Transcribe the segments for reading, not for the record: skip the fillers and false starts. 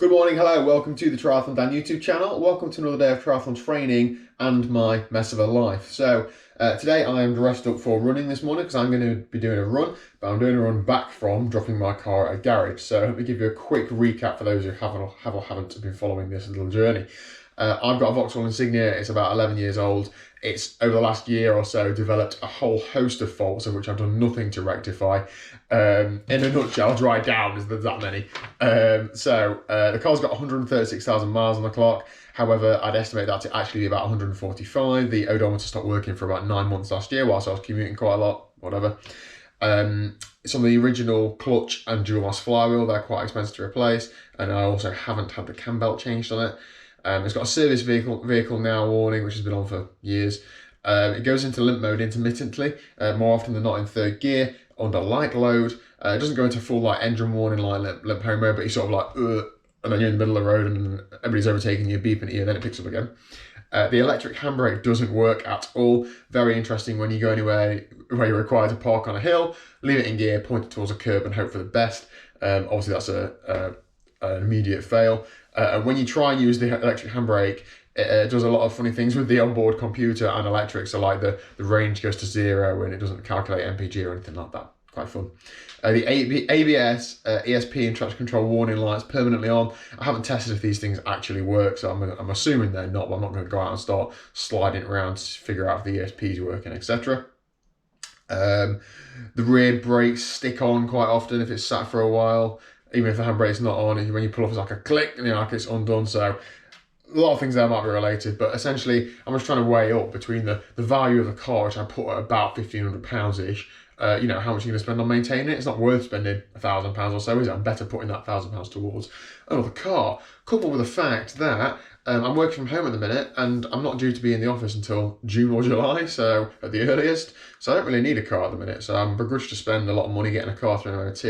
Good morning, hello, welcome to the TriathlonDan YouTube channel. Welcome to another day of triathlon training and my mess of a life. So today I am dressed up for running this morning because I'm going to be doing a run, but I'm doing a run back from dropping my car at a garage. So let me give you a quick recap for those who have or haven't been following this little journey. I've got a Vauxhall Insignia, it's about 11 years old. It's over the last year or so developed a whole host of faults of which I've done nothing to rectify. In a nutshell, dry down is that many. The car's got 136,000 miles on the clock. However, I'd estimate that to actually be about 145. The odometer stopped working for about 9 months last year whilst I was commuting quite a lot, whatever. Some of the original clutch and dual mass flywheel, they're quite expensive to replace. And I also haven't had the cam belt changed on it. It's got a service vehicle now warning, which has been on for years. It goes into limp mode intermittently, more often than not in third gear, under light load. It doesn't go into full like engine warning, like limp home mode, but you sort of like, and then you're in the middle of the road and everybody's overtaking you, beeping at you, and then it picks up again. The electric handbrake doesn't work at all. Very interesting when you go anywhere where you're required to park on a hill, leave it in gear, point it towards a curb and hope for the best. Obviously that's an immediate fail. When you try and use the electric handbrake, it does a lot of funny things with the onboard computer and electric. So like the range goes to 0 and it doesn't calculate MPG or anything like that. Quite fun. The ABS, ESP and traction control warning lights permanently on. I haven't tested if these things actually work, so I'm assuming they're not, but I'm not going to go out and start sliding around to figure out if the ESP is working, etc. The rear brakes stick on quite often if it's sat for a while. Even if the handbrake's not on, when you pull off, it's like a click, and like it's undone. So a lot of things there might be related, but essentially I'm just trying to weigh up between the value of the car, which I put at about £1,500-ish. How much you're going to spend on maintaining it. It's not worth spending £1,000 or so, is it? I'm better putting that £1,000 towards another car, coupled with the fact that I'm working from home at the minute and I'm not due to be in the office until June or July, so at the earliest. So I don't really need a car at the minute. So I'm begrudged to spend a lot of money getting a car through an MOT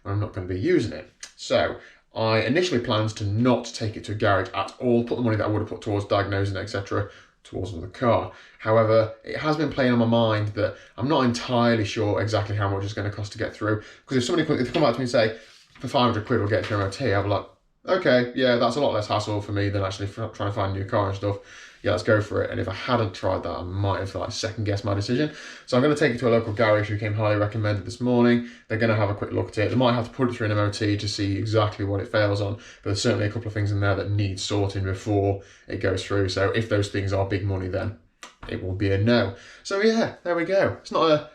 when I'm not going to be using it. So I initially planned to not take it to a garage at all, put the money that I would have put towards diagnosing, etc., towards another car. However, it has been playing on my mind that I'm not entirely sure exactly how much it's going to cost to get through. Because if somebody if they come back to me and say, for 500 quid we'll get through MOT, I'll be like, okay, yeah, that's a lot less hassle for me than actually trying to find a new car and stuff. Yeah, let's go for it. And if I hadn't tried that, I might have like second guessed my decision. So I'm going to take it to a local garage who came highly recommended this morning. They're going to have a quick look at it. They might have to put it through an MOT to see exactly what it fails on, but there's certainly a couple of things in there that need sorting before it goes through. So if those things are big money, then it will be a no. So yeah, there we go.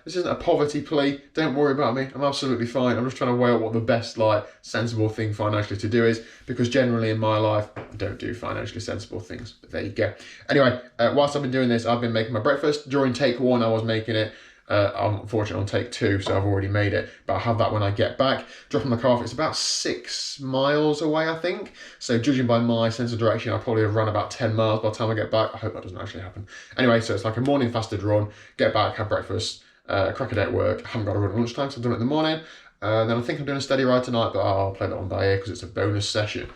This isn't a poverty plea. Don't worry about me. I'm absolutely fine. I'm just trying to weigh up what the best, sensible thing financially to do is, because generally in my life, I don't do financially sensible things. But there you go. Anyway, whilst I've been doing this, I've been making my breakfast. During take 1, I was making it. I'm unfortunately on take 2, so I've already made it, but I'll have that when I get back. Dropping the car off, it's about 6 miles away, I think. So judging by my sense of direction, I'll probably have run about 10 miles by the time I get back. I hope that doesn't actually happen. Anyway, so it's like a morning fasted run, get back, have breakfast, crack a day at work. I haven't got to run at lunchtime, so I've done it in the morning. Then I think I'm doing a steady ride tonight, but I'll play that one by ear because it's a bonus session.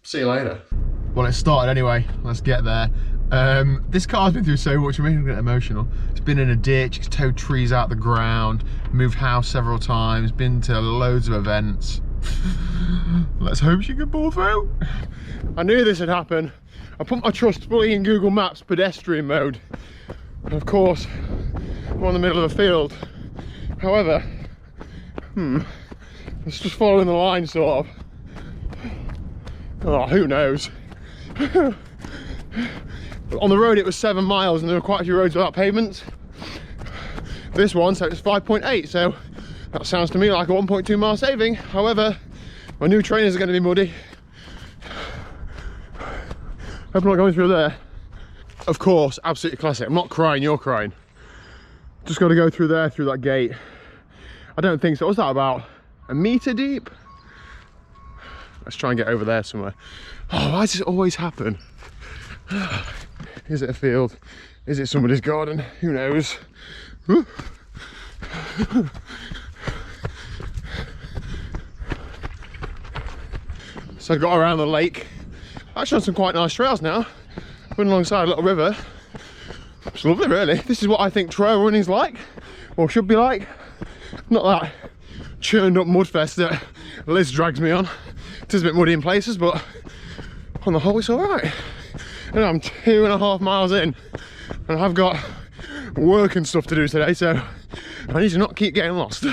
See you later. Well, it started anyway. Let's get there. This car's been through so much, I'm making it emotional. It's been in a ditch, it's towed trees out the ground, moved house several times, been to loads of events. Let's hope she can pull through. I knew this would happen. I put my trust fully in Google Maps pedestrian mode. And of course, I'm in the middle of a field. However, it's just following the line, sort of. Oh, who knows? On the road it was 7 miles and there were quite a few roads without pavements. This one, so it's 5.8, so that sounds to me like a 1.2 mile saving. However, my new trainers are going to be muddy. Hope I'm not going through there. Of course, absolutely classic. I'm not crying, you're crying. Just got to go through there, through that gate. I don't think so. What's that, about a metre deep? Let's try and get over there somewhere. Oh, why does it always happen? Is it a field? Is it somebody's garden? Who knows? So I got around the lake. Actually on some quite nice trails now. Running alongside a little river. It's lovely really. This is what I think trail running's like, or should be like. Not that churned up mudfest that Liz drags me on. It is a bit muddy in places, but on the whole it's all right. And I'm 2.5 miles in, and I've got work and stuff to do today, so I need to not keep getting lost.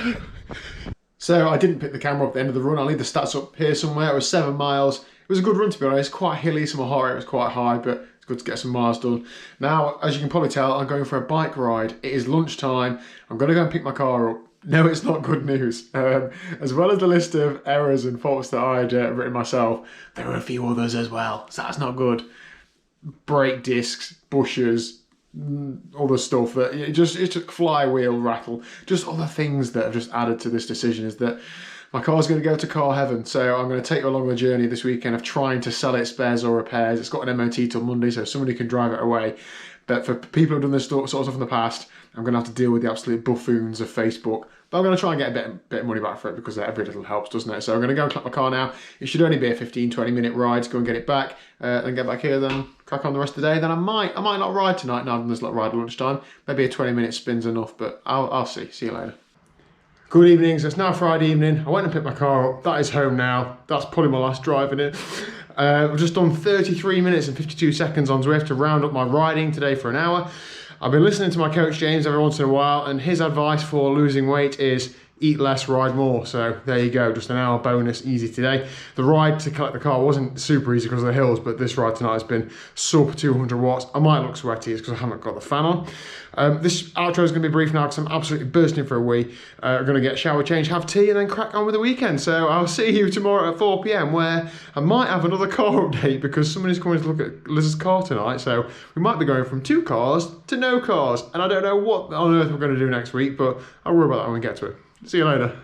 So I didn't pick the camera up at the end of the run. I'll leave the stats up here somewhere. It was 7 miles. It was a good run, to be honest. Quite hilly, so my heart rate was quite high, but it's good to get some miles done. Now, as you can probably tell, I'm going for a bike ride. It is lunchtime. I'm going to go and pick my car up. No, it's not good news. As well as the list of errors and faults that I'd written myself, there were a few others as well, so that's not good. Brake discs, bushers, other stuff that it's just flywheel rattle, just other things that have just added to this decision is that my car's going to go to car heaven. So I'm going to take you along the journey this weekend of trying to sell it spares or repairs. It's got an MOT till Monday, so somebody can drive it away. But for people who've done this sort of stuff in the past, I'm going to have to deal with the absolute buffoons of Facebook. But I'm going to try and get a bit of money back for it, because every little helps, doesn't it? So I'm going to go and collect my car now. It should only be a 15-20 minute ride to go and get it back, then get back here, then crack on the rest of the day. Then I might not ride tonight. Now I've done this little ride at lunchtime. Maybe a 20-minute spin's enough, but I'll see. See you later. Good evening. So it's now Friday evening. I went and picked my car up. That is home now. That's probably my last drive in it. I've just done 33 minutes and 52 seconds on Zwift to round up my riding today for an hour. I've been listening to my coach James every once in a while, and his advice for losing weight is eat less, ride more. So there you go, just an hour bonus, easy today. The ride to collect the car wasn't super easy because of the hills, but this ride tonight has been sub 200 watts. I might look sweaty, it's because I haven't got the fan on. This outro is going to be brief now because I'm absolutely bursting for a wee. I'm going to get a shower change, have tea, and then crack on with the weekend. So I'll see you tomorrow at 4 PM, where I might have another car update because somebody's coming to look at Liz's car tonight. So we might be going from 2 cars to no cars, and I don't know what on earth we're going to do next week, but I'll worry about that when we get to it. See you later.